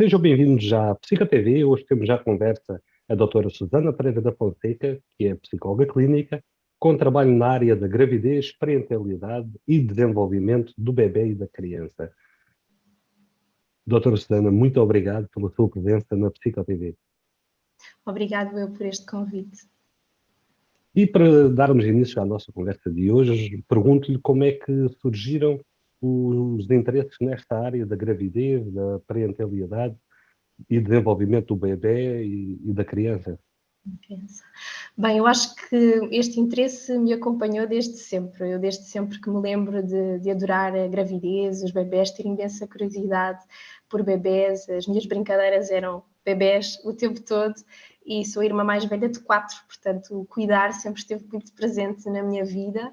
Sejam bem-vindos à Psico TV. Hoje temos já a conversa a doutora Susana Pereira da Fonseca, que é psicóloga clínica, com trabalho na área da gravidez, parentalidade e desenvolvimento do bebê e da criança. Doutora Susana, muito obrigado pela sua presença na Psico TV. Obrigado eu por este convite. E para darmos início à nossa conversa de hoje, pergunto-lhe como é que surgiram os interesses nesta área da gravidez, da parentalidade e desenvolvimento do bebê e da criança. Bem, eu acho que este interesse me acompanhou desde sempre. Eu desde sempre que me lembro de adorar a gravidez, os bebés, ter imensa curiosidade por bebés. As minhas brincadeiras eram bebés o tempo todo e sou a irmã mais velha de 4, portanto o cuidar sempre esteve muito presente na minha vida.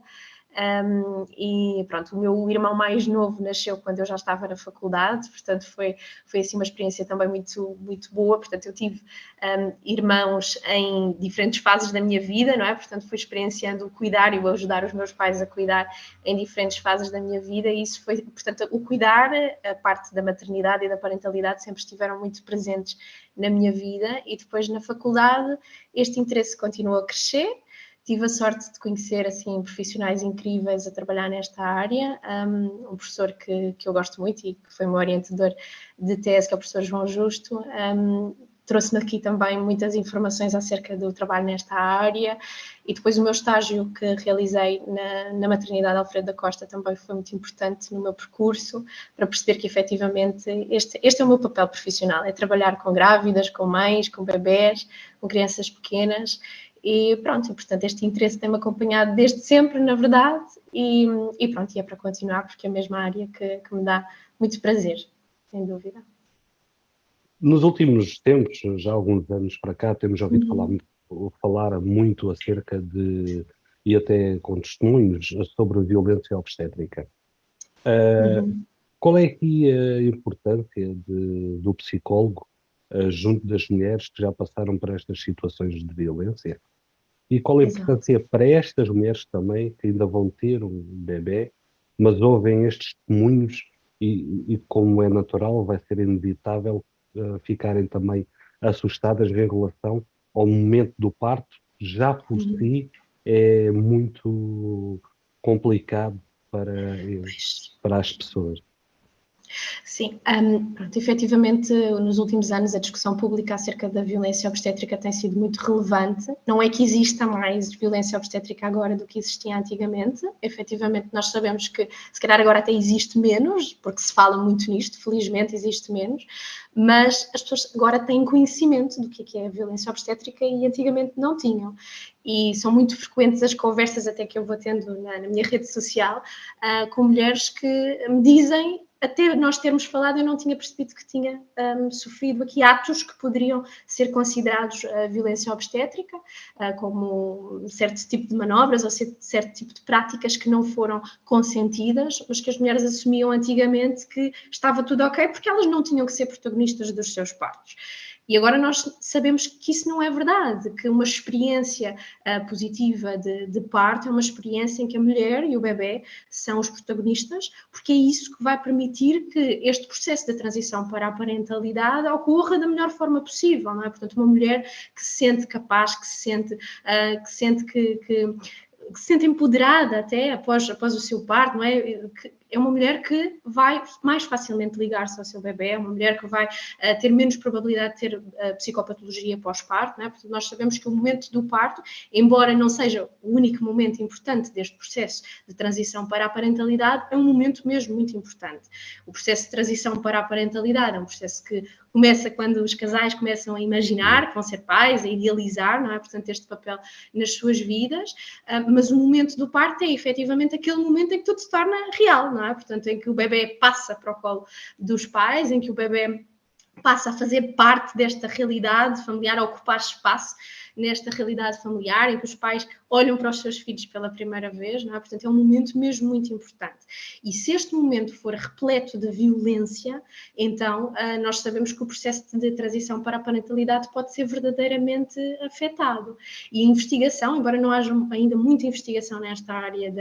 E pronto, o meu irmão mais novo nasceu quando eu já estava na faculdade, portanto foi assim uma experiência também muito boa. Portanto eu tive irmãos em diferentes fases da minha vida, não é? Portanto fui experienciando o cuidar e o ajudar os meus pais a cuidar em diferentes fases da minha vida, e isso foi, portanto, o cuidar, a parte da maternidade e da parentalidade sempre estiveram muito presentes na minha vida. E depois na faculdade este interesse continuou a crescer. Tive a sorte de conhecer assim profissionais incríveis a trabalhar nesta área. Um professor que eu gosto muito e que foi meu orientador de tese, que é o professor João Justo, trouxe-me aqui também muitas informações acerca do trabalho nesta área. E depois o meu estágio que realizei na maternidade Alfredo da Costa também foi muito importante no meu percurso, para perceber que efetivamente este é o meu papel profissional, é trabalhar com grávidas, com mães, com bebés, com crianças pequenas. E pronto, portanto, este interesse tem-me acompanhado desde sempre, na verdade, e pronto, e é para continuar, porque é a mesma área que me dá muito prazer, sem dúvida. Nos últimos tempos, já há alguns anos para cá, temos ouvido falar muito acerca de, e até com testemunhos, sobre a violência obstétrica. Qual é aqui a importância do psicólogo junto das mulheres que já passaram por estas situações de violência? E qual a Exato. importância para estas mulheres também, que ainda vão ter um bebê, mas ouvem estes testemunhos e como é natural, vai ser inevitável ficarem também assustadas em relação ao momento do parto, já por si é muito complicado para as pessoas. Sim, pronto, efetivamente, nos últimos anos a discussão pública acerca da violência obstétrica tem sido muito relevante. Não é que exista mais violência obstétrica agora do que existia antigamente. Efetivamente, nós sabemos que, se calhar, agora até existe menos, porque se fala muito nisto, felizmente existe menos, mas as pessoas agora têm conhecimento do que é a violência obstétrica e antigamente não tinham. E são muito frequentes as conversas até que eu vou tendo na minha rede social com mulheres que me dizem: até nós termos falado, eu não tinha percebido que tinha sofrido aqui atos que poderiam ser considerados violência obstétrica, como certo tipo de manobras ou certo tipo de práticas que não foram consentidas, mas que as mulheres assumiam antigamente que estava tudo ok, porque elas não tinham que ser protagonistas dos seus partos. E agora nós sabemos que isso não é verdade, que uma experiência positiva de parto é uma experiência em que a mulher e o bebê são os protagonistas, porque é isso que vai permitir que este processo de transição para a parentalidade ocorra da melhor forma possível, não é? Portanto, uma mulher que se sente capaz, que se sente que se sente empoderada até após o seu parto, não é? É uma mulher que vai mais facilmente ligar-se ao seu bebê, é uma mulher que vai ter menos probabilidade de ter psicopatologia pós-parto, não é? Portanto, nós sabemos que o momento do parto, embora não seja o único momento importante deste processo de transição para a parentalidade, é um momento mesmo muito importante. O processo de transição para a parentalidade é um processo que começa quando os casais começam a imaginar que vão ser pais, a idealizar, não é? Portanto, este papel nas suas vidas, mas o momento do parto é efetivamente aquele momento em que tudo se torna real, não é? Portanto, em que o bebê passa para o colo dos pais, em que o bebê passa a fazer parte desta realidade familiar, a ocupar espaço nesta realidade familiar, em que os pais olham para os seus filhos pela primeira vez, não é? Portanto, é um momento mesmo muito importante. E se este momento for repleto de violência, então nós sabemos que o processo de transição para a parentalidade pode ser verdadeiramente afetado. E a investigação, embora não haja ainda muita investigação nesta área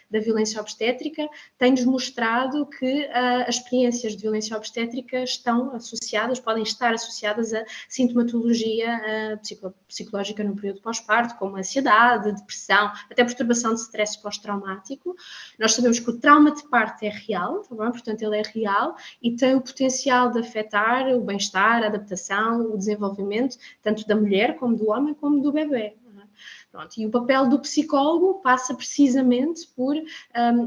da violência obstétrica, tem-nos mostrado que as experiências de violência obstétrica estão associadas, podem estar associadas a sintomatologia psicológica no período pós-parto, como ansiedade, depressão, até perturbação de stress pós-traumático. Nós sabemos que o trauma de parto é real, tá bom? Portanto, ele é real e tem o potencial de afetar o bem-estar, a adaptação, o desenvolvimento, tanto da mulher, como do homem, como do bebê. Pronto, e o papel do psicólogo passa precisamente por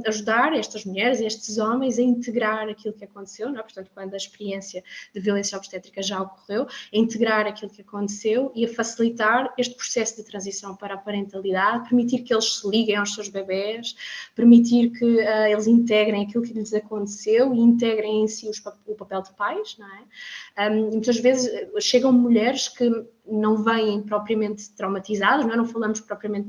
ajudar estas mulheres, estes homens a integrar aquilo que aconteceu, não é? Portanto, quando a experiência de violência obstétrica já ocorreu, a integrar aquilo que aconteceu e a facilitar este processo de transição para a parentalidade, permitir que eles se liguem aos seus bebés, permitir que eles integrem aquilo que lhes aconteceu e integrem em si o papel de pais, não é? Muitas vezes chegam mulheres que não vêm propriamente traumatizadas, não é? Não falamos propriamente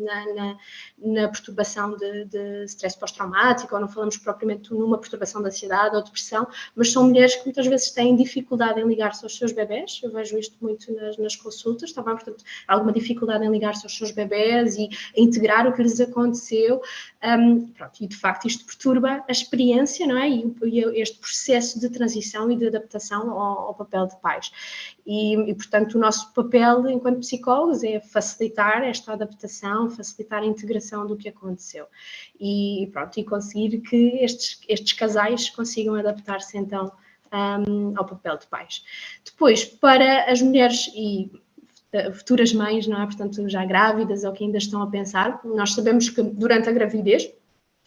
na perturbação de stress pós-traumático, ou não falamos propriamente numa perturbação de ansiedade ou depressão, mas são mulheres que muitas vezes têm dificuldade em ligar-se aos seus bebés, eu vejo isto muito nas consultas, tá bem? Portanto, alguma dificuldade em ligar-se aos seus bebés e a integrar o que lhes aconteceu, pronto, e de facto isto perturba a experiência, não é? E este processo de transição e de adaptação ao papel de pais. E, portanto, o nosso papel enquanto psicólogos é facilitar esta adaptação, facilitar a integração do que aconteceu e, pronto, e conseguir que estes casais consigam adaptar-se então ao papel de pais. Depois, para as mulheres e futuras mães, não é? Portanto, já grávidas ou que ainda estão a pensar, nós sabemos que durante a gravidez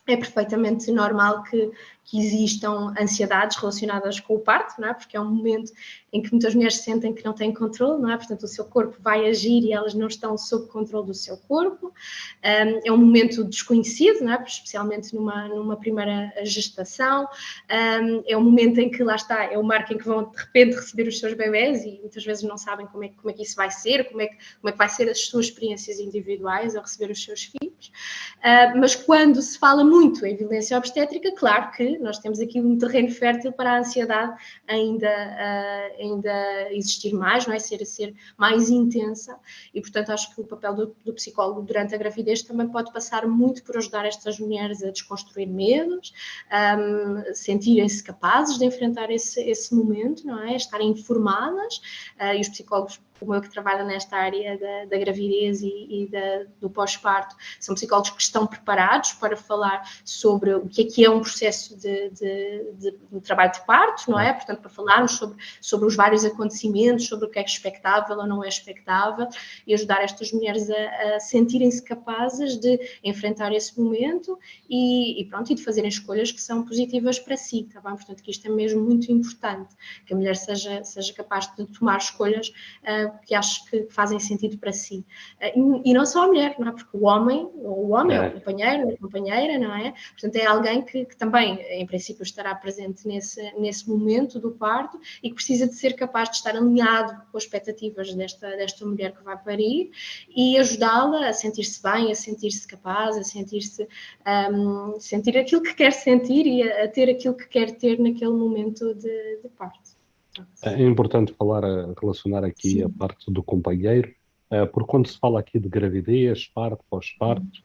é perfeitamente normal que existam ansiedades relacionadas com o parto, não é? Porque é um momento em que muitas mulheres sentem que não têm controle, não é? Portanto, o seu corpo vai agir e elas não estão sob controle do seu corpo. É um momento desconhecido, não é? Especialmente numa primeira gestação. É um momento em que, lá está, é o marco em que vão de repente receber os seus bebés e muitas vezes não sabem como é que isso vai ser, como é que vai ser as suas experiências individuais ao receber os seus filhos. Mas quando se fala muito em violência obstétrica, claro que nós temos aqui um terreno fértil para a ansiedade ainda existir mais, não é? Ser mais intensa e, portanto, acho que o papel do psicólogo durante a gravidez também pode passar muito por ajudar estas mulheres a desconstruir medos, sentirem-se capazes de enfrentar esse momento, não é? Estarem informadas e os psicólogos como eu que trabalho nesta área da gravidez e do pós-parto, são psicólogos que estão preparados para falar sobre o que é um processo de trabalho de parto, não é? Portanto, para falarmos sobre os vários acontecimentos, sobre o que é expectável ou não é expectável e ajudar estas mulheres a sentirem-se capazes de enfrentar esse momento e de fazerem escolhas que são positivas para si, tá bem? Portanto, que isto é mesmo muito importante, que a mulher seja capaz de tomar escolhas que acho que fazem sentido para si. E não só a mulher, não é? Porque o homem é o companheiro, é a companheira, não é? Portanto, é alguém que também, em princípio, estará presente nesse momento do parto e que precisa de ser capaz de estar alinhado com as expectativas desta mulher que vai parir e ajudá-la a sentir-se bem, a sentir-se capaz, a sentir aquilo que quer sentir e a ter aquilo que quer ter naquele momento de parto. É importante relacionar aqui Sim. a parte do companheiro, porque quando se fala aqui de gravidez, parto, pós-parto,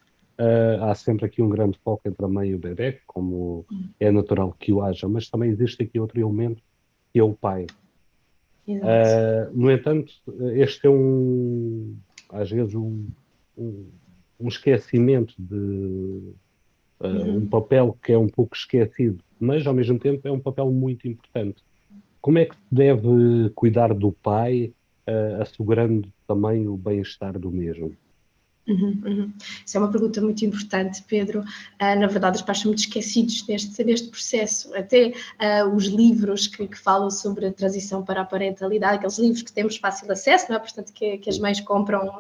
há sempre aqui um grande foco entre a mãe e o bebê, como é natural que o haja, mas também existe aqui outro elemento, que é o pai. No entanto, este é às vezes um esquecimento de um papel que é um pouco esquecido, mas ao mesmo tempo é um papel muito importante. Como é que se deve cuidar do pai, assegurando também o bem-estar do mesmo? Isso é uma pergunta muito importante, Pedro. Na verdade, os pais são muito esquecidos deste processo. Até os livros que falam sobre a transição para a parentalidade, aqueles livros que temos fácil acesso, não é? Portanto, que as mães compram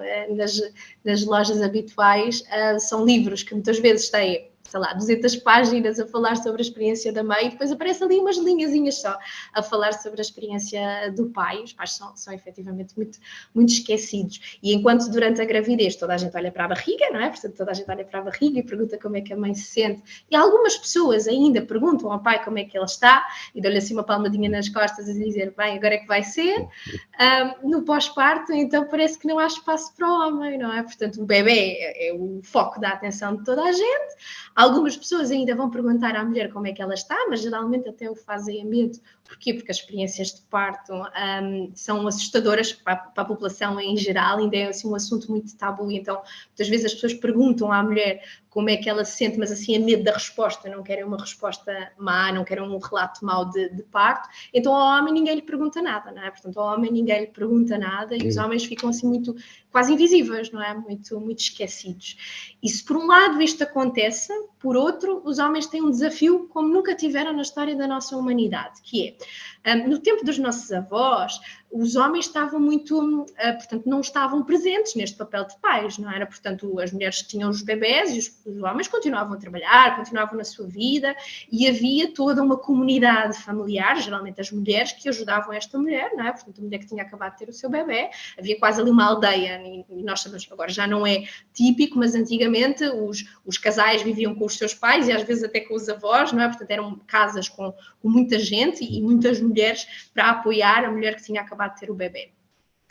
nas lojas habituais, são livros que muitas vezes têm sei lá, 200 páginas a falar sobre a experiência da mãe, e depois aparece ali umas linhazinhas só a falar sobre a experiência do pai. Os pais são efetivamente muito, muito esquecidos. E enquanto durante a gravidez toda a gente olha para a barriga, não é? Portanto, toda a gente olha para a barriga e pergunta como é que a mãe se sente. E algumas pessoas ainda perguntam ao pai como é que ele está, e dão-lhe assim uma palmadinha nas costas e dizer, bem, agora é que vai ser. No pós-parto, então parece que não há espaço para o homem, não é? Portanto, o bebê é o foco da atenção de toda a gente. Algumas pessoas ainda vão perguntar à mulher como é que ela está, mas geralmente até o fazem a medo. Porquê? Porque as experiências de parto são assustadoras para a população em geral, ainda é assim, um assunto muito tabu, então muitas vezes as pessoas perguntam à mulher como é que ela se sente, mas assim a medo da resposta, não querem uma resposta má, não querem um relato mau de parto. Então ao homem ninguém lhe pergunta nada, não é? Portanto, ao homem ninguém lhe pergunta nada e os homens ficam assim muito, quase invisíveis, não é? Muito, muito esquecidos. E se por um lado isto acontece, por outro, os homens têm um desafio como nunca tiveram na história da nossa humanidade, que é, no tempo dos nossos avós, os homens estavam muito, portanto, não estavam presentes neste papel de pais, não era? Portanto, as mulheres tinham os bebés e os homens continuavam a trabalhar, continuavam na sua vida, e havia toda uma comunidade familiar, geralmente as mulheres, que ajudavam esta mulher, não é? Portanto, a mulher que tinha acabado de ter o seu bebé, havia quase ali uma aldeia, e nós sabemos, agora já não é típico, mas antigamente os casais viviam com os seus pais e às vezes até com os avós, não é? Portanto, eram casas com muita gente e muitas mulheres para apoiar a mulher que tinha acabado de ter o bebê.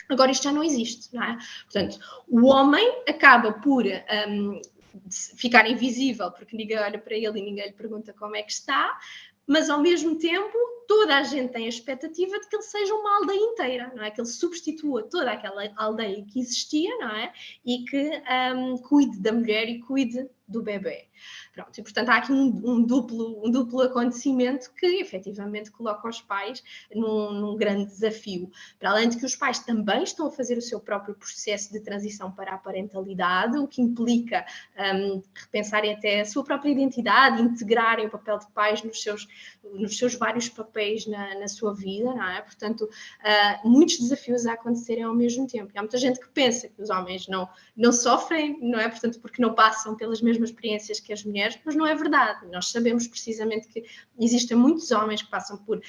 Agora isto já não existe, não é? Portanto, o homem acaba por ficar invisível porque ninguém olha para ele e ninguém lhe pergunta como é que está, mas ao mesmo tempo toda a gente tem a expectativa de que ele seja uma aldeia inteira, não é? Que ele substitua toda aquela aldeia que existia, não é? E que cuide da mulher e cuide do bebê. Pronto, e portanto há aqui um duplo acontecimento que efetivamente coloca os pais num grande desafio. Para além de que os pais também estão a fazer o seu próprio processo de transição para a parentalidade, o que implica repensarem até a sua própria identidade, integrarem o papel de pais nos seus vários papéis na sua vida, não é? Portanto, muitos desafios a acontecerem ao mesmo tempo. E há muita gente que pensa que os homens não sofrem, não é? Portanto, porque não passam pelas mesmas experiências que as mulheres, mas não é verdade. Nós sabemos precisamente que existem muitos homens que passam por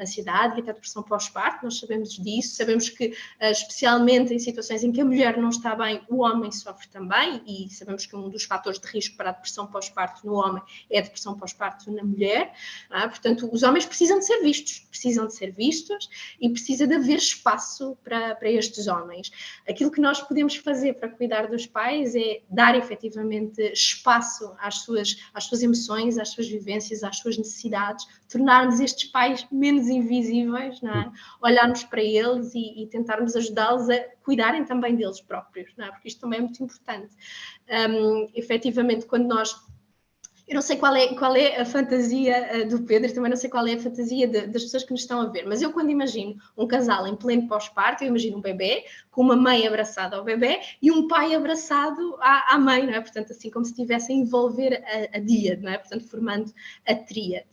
ansiedade e até depressão pós-parto, nós sabemos disso, sabemos que especialmente em situações em que a mulher não está bem, o homem sofre também, e sabemos que um dos fatores de risco para a depressão pós-parto no homem é a depressão pós-parto na mulher. Portanto, os homens precisam de ser vistos e precisa de haver espaço para estes homens. Aquilo que nós podemos fazer para cuidar dos pais é dar efetivamente espaço às suas emoções, às suas vivências, às suas necessidades, tornarmos estes pais menos invisíveis, não é? Olharmos para eles e tentarmos ajudá-los a cuidarem também deles próprios, não é? Porque isto também é muito importante. Efetivamente, quando nós... Eu não sei qual é a fantasia do Pedro, também não sei qual é a fantasia das pessoas que nos estão a ver, mas eu quando imagino um casal em pleno pós-parto, eu imagino um bebê com uma mãe abraçada ao bebê e um pai abraçado à mãe, não é? Portanto, assim como se estivesse a envolver a díade, não é? Portanto, formando a tríade.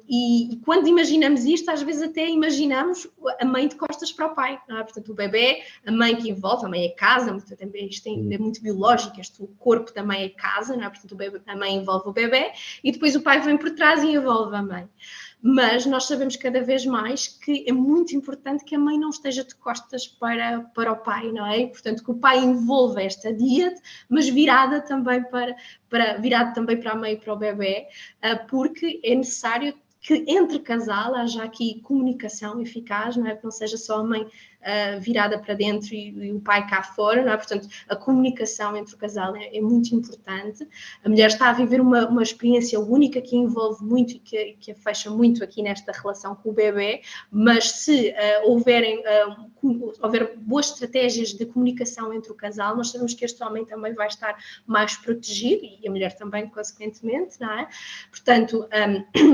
E quando imaginamos isto, às vezes até imaginamos a mãe de costas para o pai, não é? Portanto, o bebê, a mãe que envolve, a mãe é casa, também isto é muito biológico, o corpo também é casa, não é? Portanto, a mãe envolve o bebê e depois o pai vem por trás e envolve a mãe. Mas nós sabemos cada vez mais que é muito importante que a mãe não esteja de costas para o pai, não é? E, portanto, que o pai envolva esta díade, mas virada também para a mãe e para o bebê, porque é necessário que entre casal haja aqui comunicação eficaz, não é? Que não seja só a mãe virada para dentro e o pai cá fora, não é? Portanto, a comunicação entre o casal é muito importante. A mulher está a viver uma experiência única que envolve muito e que a fecha muito aqui nesta relação com o bebê, mas se houver boas estratégias de comunicação entre o casal, nós sabemos que este homem também vai estar mais protegido e a mulher também, consequentemente, não é? Portanto,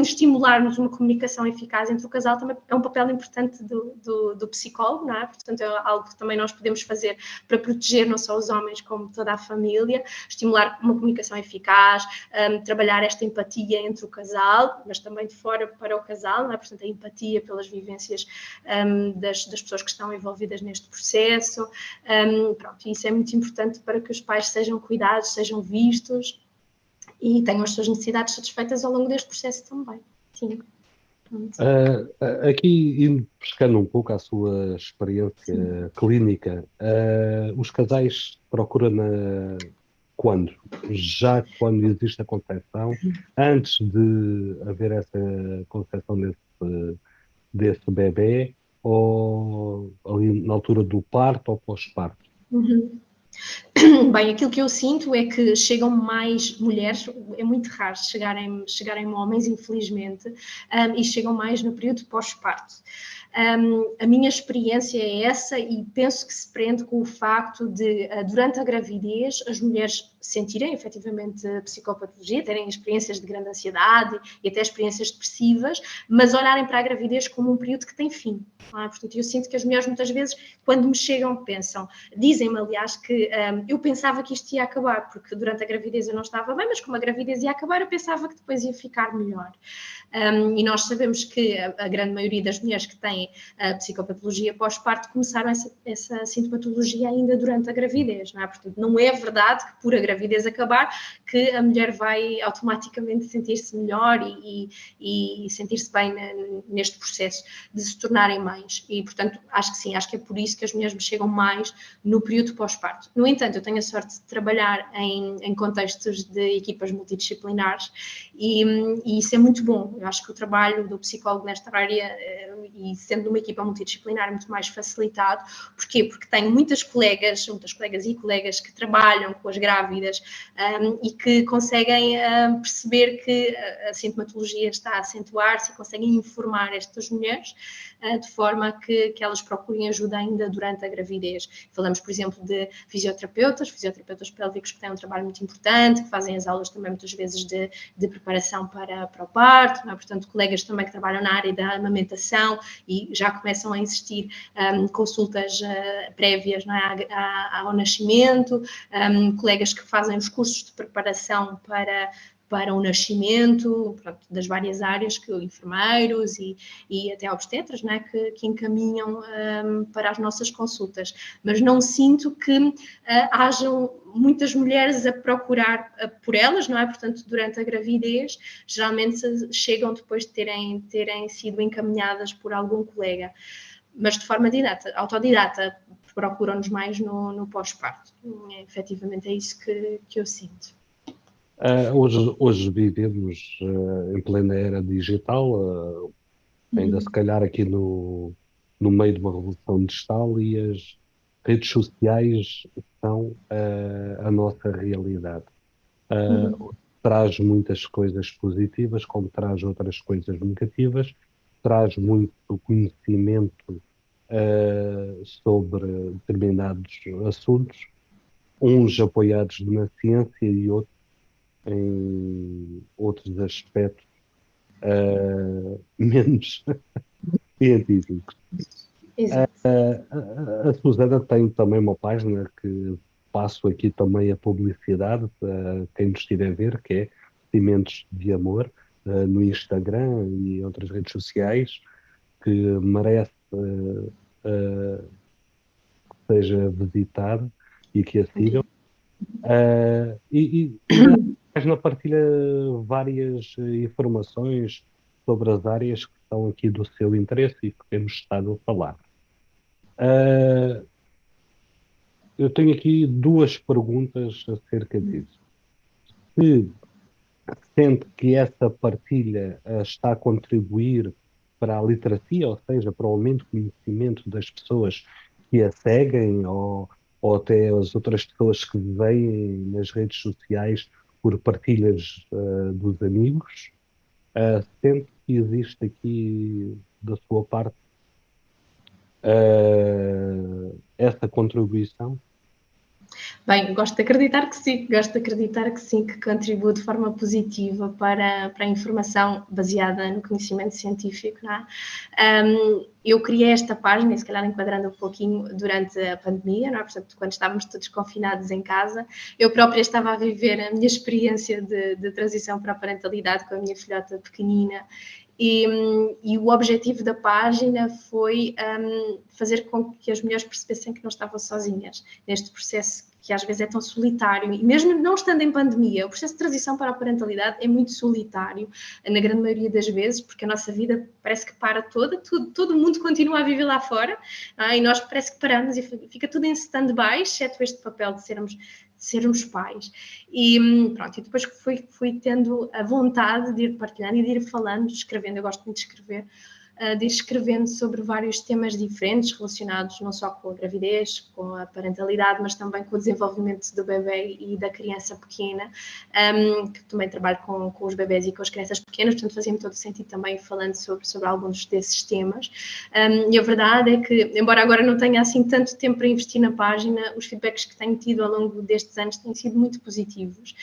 estimularmos uma comunicação eficaz entre o casal também é um papel importante do psicólogo, não é? Portanto, é algo que também nós podemos fazer para proteger não só os homens como toda a família, estimular uma comunicação eficaz, trabalhar esta empatia entre o casal, mas também de fora para o casal, não é? Portanto, a empatia pelas vivências das pessoas que estão envolvidas neste processo. Pronto, isso é muito importante para que os pais sejam cuidados, sejam vistos. e tenham as suas necessidades satisfeitas ao longo deste processo também. Sim. Aqui, indo pescando um pouco à sua experiência clínica, os casais procuram quando? Já quando existe a concepção, antes de haver essa concepção desse bebê, ou ali na altura do parto ou pós-parto? Uhum. Bem, aquilo que eu sinto é que chegam mais mulheres, é muito raro chegarem homens, infelizmente, e chegam mais no período pós-parto. A minha experiência é essa e penso que se prende com o facto de, durante a gravidez, as mulheres sentirem efetivamente psicopatologia, terem experiências de grande ansiedade e até experiências depressivas, mas olharem para a gravidez como um período que tem fim. Portanto, eu sinto que as mulheres muitas vezes, quando me chegam, dizem-me, aliás, que eu pensava que isto ia acabar, porque durante a gravidez eu não estava bem, mas como a gravidez ia acabar, eu pensava que depois ia ficar melhor. E nós sabemos que a grande maioria das mulheres que têm a psicopatologia pós-parto começaram essa sintomatologia ainda durante a gravidez, não é? Portanto, não é verdade que por a gravidez acabar que a mulher vai automaticamente sentir-se melhor e sentir-se bem neste processo de se tornarem mães. E, portanto, acho que sim, acho que é por isso que as mulheres me chegam mais no período pós-parto. No entanto, eu tenho a sorte de trabalhar em contextos de equipas multidisciplinares e isso é muito bom. Eu acho que o trabalho do psicólogo nesta área, e sendo uma equipa multidisciplinar, é muito mais facilitado. Porquê? Porque tenho muitas colegas e colegas que trabalham com as grávidas e que conseguem perceber que a sintomatologia está a acentuar-se e conseguem informar estas mulheres de forma a que elas procurem ajuda ainda durante a gravidez. Falamos, por exemplo, de fisioterapeutas pélvicos que têm um trabalho muito importante, que fazem as aulas também muitas vezes de preparação para o parto, não é? Portanto, colegas também que trabalham na área da amamentação e já começam a existir consultas prévias, não é? ao nascimento, colegas que fazem os cursos de preparação para o nascimento, pronto, das várias áreas, que enfermeiros e até obstetras, não é? que encaminham para as nossas consultas. Mas não sinto que hajam muitas mulheres a procurar por elas, não é? Portanto, durante a gravidez, geralmente chegam depois de terem sido encaminhadas por algum colega. Mas de forma autodidata, procuram-nos mais no pós-parto. Efetivamente é isso que eu sinto. Hoje vivemos em plena era digital, ainda se calhar aqui no meio de uma revolução digital, e as redes sociais são a nossa realidade. Traz muitas coisas positivas, como traz outras coisas negativas, traz muito conhecimento sobre determinados assuntos, uns apoiados na ciência e outros em outros aspectos menos científicos. Exato. A Susana tem também uma página que passo aqui também a publicidade para quem nos estiver a ver, que é Cimentos de Amor, no Instagram e outras redes sociais, que merece que seja visitada e que a sigam. E na página partilha várias informações sobre as áreas que estão aqui do seu interesse e que temos estado a falar. Eu tenho aqui duas perguntas acerca disso. Se sente que essa partilha está a contribuir para a literacia, ou seja, para o aumento do conhecimento das pessoas que a seguem, ou até as outras pessoas que veem nas redes sociais por partilhas dos amigos, sente que existe aqui, da sua parte, essa contribuição? Bem, gosto de acreditar que sim, que contribui de forma positiva para a informação baseada no conhecimento científico, não é? Eu criei esta página, e se calhar enquadrando um pouquinho, durante a pandemia, não é? Portanto, quando estávamos todos confinados em casa, eu própria estava a viver a minha experiência de transição para a parentalidade com a minha filhota pequenina, E o objetivo da página foi fazer com que as mulheres percebessem que não estavam sozinhas neste processo que às vezes é tão solitário, e mesmo não estando em pandemia, o processo de transição para a parentalidade é muito solitário, na grande maioria das vezes, porque a nossa vida parece que para toda, todo mundo continua a viver lá fora, e nós parece que paramos e fica tudo em stand-by, exceto este papel de sermos pais. E pronto, e depois fui tendo a vontade de ir partilhando e de ir falando, escrevendo, eu gosto muito de escrever, de ir escrevendo sobre vários temas diferentes relacionados não só com a gravidez, com a parentalidade, mas também com o desenvolvimento do bebê e da criança pequena, que também trabalho com os bebés e com as crianças pequenas, portanto fazia-me todo sentido também falando sobre alguns desses temas. E a verdade é que, embora agora não tenha assim tanto tempo para investir na página, os feedbacks que tenho tido ao longo destes anos têm sido muito positivos.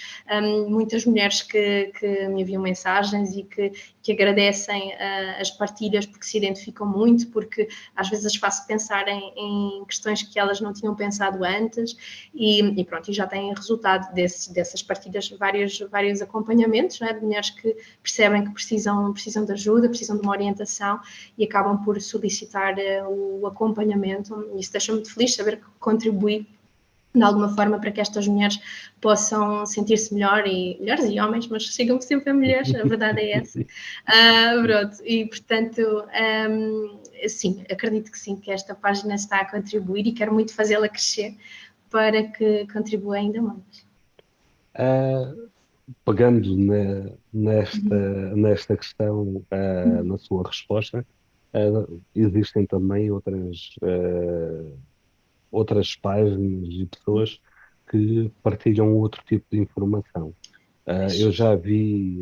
Muitas mulheres que me enviam mensagens e que agradecem as partilhas porque se identificam muito, porque às vezes as faço pensar em questões que elas não tinham pensado antes e pronto, e já têm resultado dessas partilhas vários acompanhamentos, não é? De mulheres que percebem que precisam de ajuda, precisam de uma orientação e acabam por solicitar o acompanhamento. Isso deixa-me muito feliz saber que contribuí de alguma forma para que estas mulheres possam sentir-se mulheres e homens, mas chegam sempre a mulheres, a verdade é essa. Pronto, e portanto, sim, acredito que sim, que esta página está a contribuir e quero muito fazê-la crescer para que contribua ainda mais. Pegando nesta questão, na sua resposta, existem também outras páginas e pessoas que partilham outro tipo de informação. Eu já vi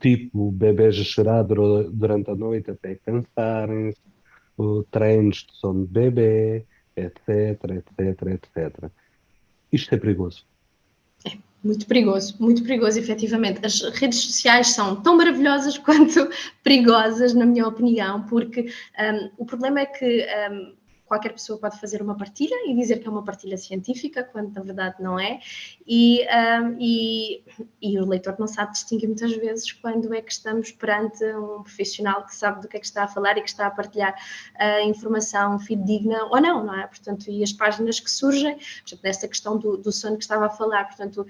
tipo bebés a chorar durante a noite até cansarem-se, treinos de sono de bebê, etc, etc, etc. Isto é perigoso. Muito perigoso, efetivamente. As redes sociais são tão maravilhosas quanto perigosas, na minha opinião, porque o problema é que qualquer pessoa pode fazer uma partilha e dizer que é uma partilha científica, quando na verdade não é, e o leitor não sabe distinguir muitas vezes quando é que estamos perante um profissional que sabe do que é que está a falar e que está a partilhar informação fidedigna ou não é? Portanto, e as páginas que surgem, portanto, nesta questão do sono que estava a falar, portanto,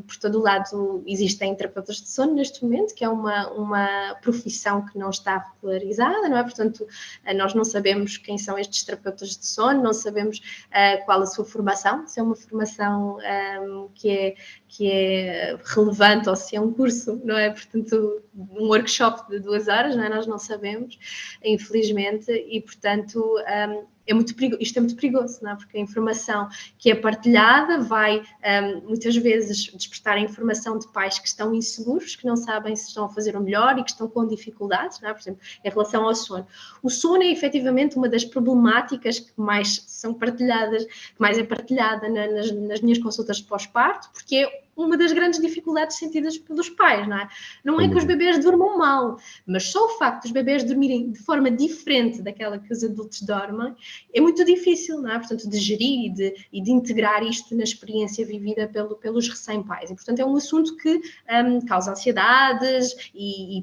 por todo o lado existem terapeutas de sono neste momento, que é uma profissão que não está regularizada, não é? Portanto, nós não sabemos quem são estes terapeutas de sono, não sabemos qual a sua formação, se é uma formação que é relevante ou se é um curso, não é? Portanto, um workshop de 2 horas, não é? Nós não sabemos, infelizmente, e portanto isto é muito perigoso, não é? Porque a informação que é partilhada vai muitas vezes despertar a informação de pais que estão inseguros, que não sabem se estão a fazer o melhor e que estão com dificuldades, não é? Por exemplo, em relação ao sono. O sono é efetivamente uma das problemáticas que mais são partilhadas, que mais é partilhada nas minhas consultas de pós-parto, porque é uma das grandes dificuldades sentidas pelos pais, não é? Não é que os bebês durmam mal, mas só o facto dos bebês dormirem de forma diferente daquela que os adultos dormem é muito difícil, não é? Portanto, de gerir e de integrar isto na experiência vivida pelos recém-pais. E, portanto, é um assunto que causa ansiedades e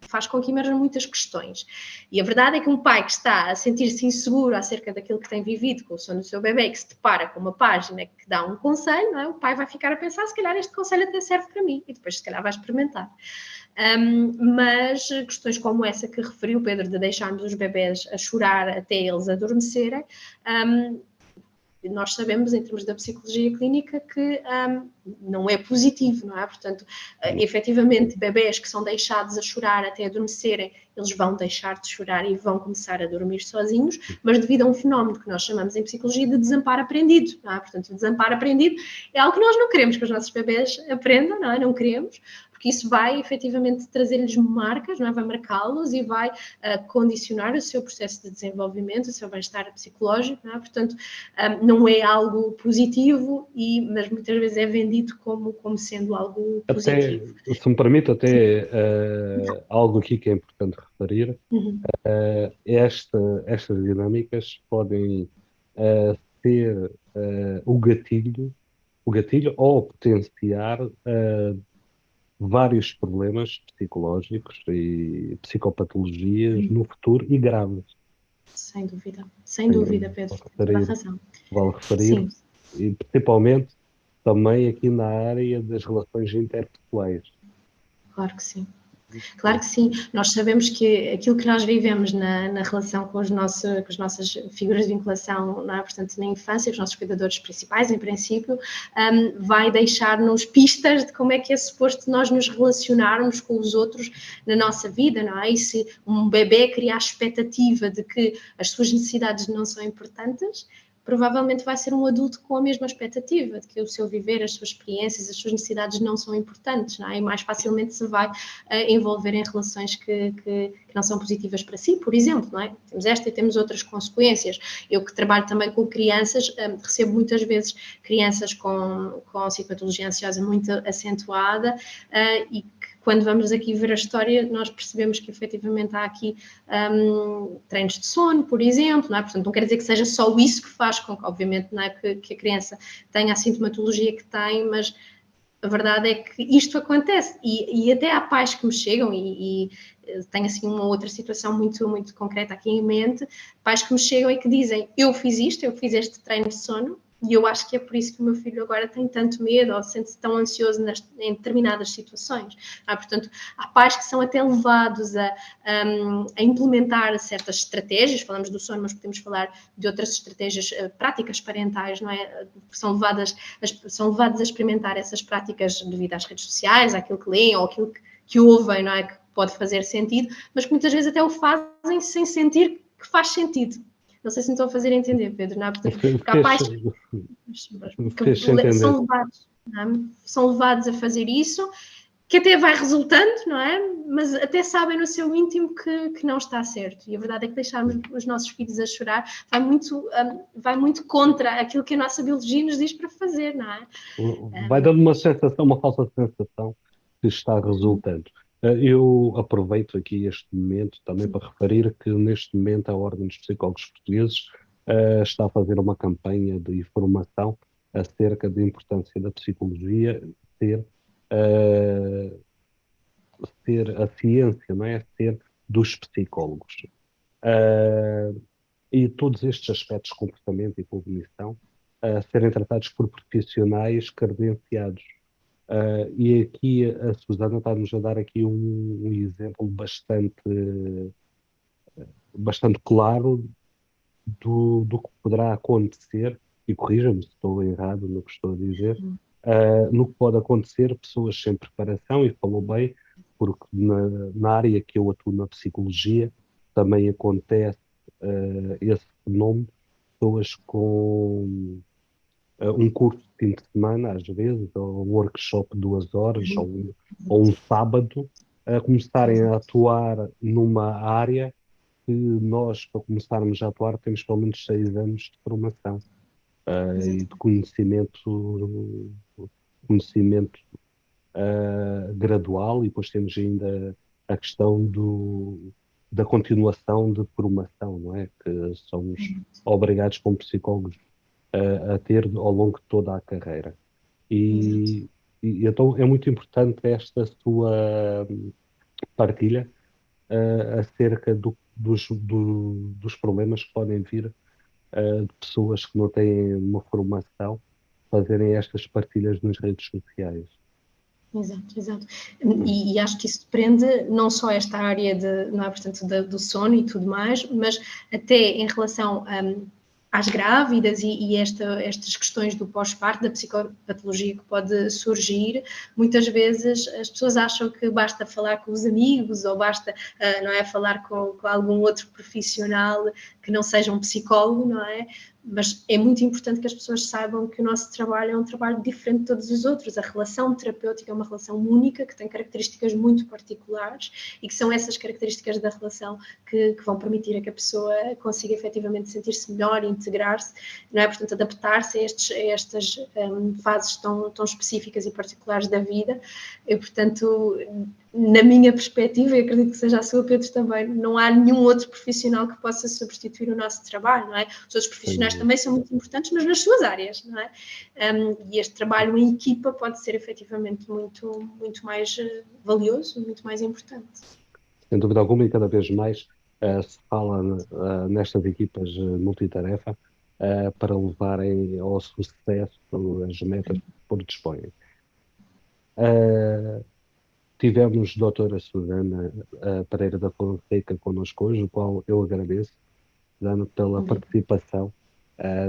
faz com que emerjam muitas questões. E a verdade é que um pai que está a sentir-se inseguro acerca daquilo que tem vivido com o sono do seu bebê, que se depara com uma página que dá um conselho, não é? O pai vai ficar a pensar, se calhar este conselho até serve para mim, e depois se calhar vai experimentar. Mas questões como essa que referiu, Pedro, de deixarmos os bebés a chorar até eles adormecerem, nós sabemos, em termos da psicologia clínica, que não é positivo, não é? Portanto, efetivamente, bebés que são deixados a chorar até adormecerem, eles vão deixar de chorar e vão começar a dormir sozinhos, mas devido a um fenómeno que nós chamamos em psicologia de desamparo aprendido, não é? Portanto, o desamparo aprendido é algo que nós não queremos que os nossos bebés aprendam, não é? Não queremos, porque isso vai efetivamente trazer-lhes marcas, não é? Vai marcá-los e vai condicionar o seu processo de desenvolvimento, o seu bem-estar psicológico, não é? Portanto, não é algo positivo, mas muitas vezes é vendido como sendo algo positivo. Até, se me permite, algo aqui que é importante referir, estas dinâmicas podem ser o gatilho ou potenciar vários problemas psicológicos e psicopatologias no futuro e graves. Sem dúvida, Pedro, tem toda a razão. Vale referir, Sim, e principalmente também aqui na área das relações interpessoais. claro que sim. Claro que sim, nós sabemos que aquilo que nós vivemos na relação com as nossas figuras de vinculação, não é? Portanto, na infância, os nossos cuidadores principais, em princípio, vai deixar-nos pistas de como é que é suposto nós nos relacionarmos com os outros na nossa vida, não é? E se um bebê cria a expectativa de que as suas necessidades não são importantes, provavelmente vai ser um adulto com a mesma expectativa de que o seu viver, as suas experiências, as suas necessidades não são importantes, não é? E mais facilmente se vai envolver em relações que não são positivas para si, por exemplo, não é? Temos esta e temos outras consequências. Eu que trabalho também com crianças, recebo muitas vezes crianças com sintomatologia ansiosa muito acentuada e que quando vamos aqui ver a história, nós percebemos que efetivamente há aqui treinos de sono, por exemplo, não é? Portanto, não quer dizer que seja só isso que faz com que, obviamente, não é, que a criança tenha a sintomatologia que tem, mas a verdade é que isto acontece e até há pais que me chegam e tenho assim uma outra situação muito, muito concreta aqui em mente, pais que me chegam e que dizem, eu fiz este treino de sono e eu acho que é por isso que o meu filho agora tem tanto medo ou sente-se tão ansioso em determinadas situações. Portanto, há pais que são até levados a implementar certas estratégias, falamos do sono, mas podemos falar de outras estratégias práticas parentais, não é? São levados a experimentar essas práticas devido às redes sociais, àquilo que leem ou àquilo que ouvem, não é? Que pode fazer sentido, mas que muitas vezes até o fazem sem sentir que faz sentido. Não sei se me estou a fazer entender, Pedro, não é? Portanto, há pais que são levados a fazer isso, que até vai resultando, não é? Mas até sabem no seu íntimo que não está certo. E a verdade é que deixarmos os nossos filhos a chorar vai muito contra aquilo que a nossa biologia nos diz para fazer, não é? Vai dando uma sensação, uma falsa sensação que está resultando. Eu aproveito aqui este momento também para referir que neste momento a Ordem dos Psicólogos Portugueses está a fazer uma campanha de informação acerca da importância da psicologia uh, ser a ciência, não é? Ser dos psicólogos. E todos estes aspectos de comportamento e cognição serem tratados por profissionais credenciados. E aqui a Susana está-nos a dar aqui um exemplo bastante claro do que poderá acontecer, e corrija-me se estou errado no que estou a dizer, no que pode acontecer, pessoas sem preparação, e falou bem, porque na área que eu atuo na psicologia também acontece esse fenómeno, pessoas com um curso de fim de semana, às vezes, ou um workshop de 2 horas, ou um sábado, a começarem a atuar numa área que nós, para começarmos a atuar, temos pelo menos 6 anos de formação e de conhecimento gradual, e depois temos ainda a questão da continuação de formação, não é? Que somos obrigados como psicólogos a ter ao longo de toda a carreira. E, então é muito importante esta sua partilha acerca dos problemas que podem vir de pessoas que não têm uma formação fazerem estas partilhas nas redes sociais. Exato. E acho que isso depende não só esta área não é, portanto, do sono e tudo mais, mas até em relação às grávidas e estas questões do pós-parto, da psicopatologia que pode surgir, muitas vezes as pessoas acham que basta falar com os amigos ou basta, não é, falar com algum outro profissional que não seja um psicólogo, não é? Mas é muito importante que as pessoas saibam que o nosso trabalho é um trabalho diferente de todos os outros. A relação terapêutica é uma relação única, que tem características muito particulares e que são essas características da relação que vão permitir a que a pessoa consiga efetivamente sentir-se melhor e integrar-se, não é? Portanto, adaptar-se a estas fases tão específicas e particulares da vida. E, portanto, na minha perspectiva, e acredito que seja a sua, Pedro, também, não há nenhum outro profissional que possa substituir o nosso trabalho, não é? Os outros profissionais também são muito importantes, mas nas suas áreas, não é? E este trabalho em equipa pode ser efetivamente muito mais valioso, muito mais importante. Sem dúvida alguma, e cada vez mais se fala nestas equipas multitarefa para levarem ao sucesso as metas por dispõem. Tivemos a doutora Susana Pereira da Fonseca connosco hoje, o qual eu agradeço, Susana, pela participação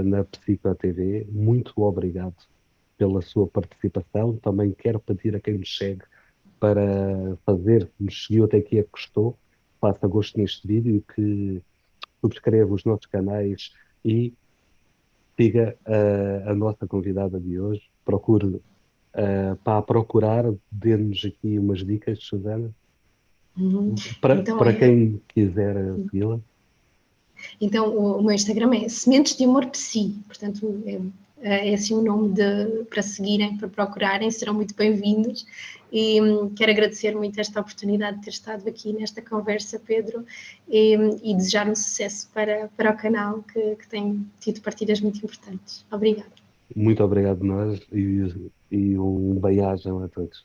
na Psico TV. Muito obrigado pela sua participação. Também quero pedir a quem nos segue para fazer, nos seguiu até aqui a que gostou, faça gosto neste vídeo, que subscreva os nossos canais e siga a nossa convidada de hoje. Procure, para procurar, dê-nos aqui umas dicas, Susana, Então, para quem quiser segui-la. Então, o meu Instagram é Sementes de Amor Psi, portanto, é assim o nome para seguirem, para procurarem, serão muito bem-vindos. E quero agradecer muito esta oportunidade de ter estado aqui nesta conversa, Pedro, e desejar um sucesso para o canal, que tem tido partilhas muito importantes. Obrigada. Muito obrigado, nós, e um bem-aja a todos.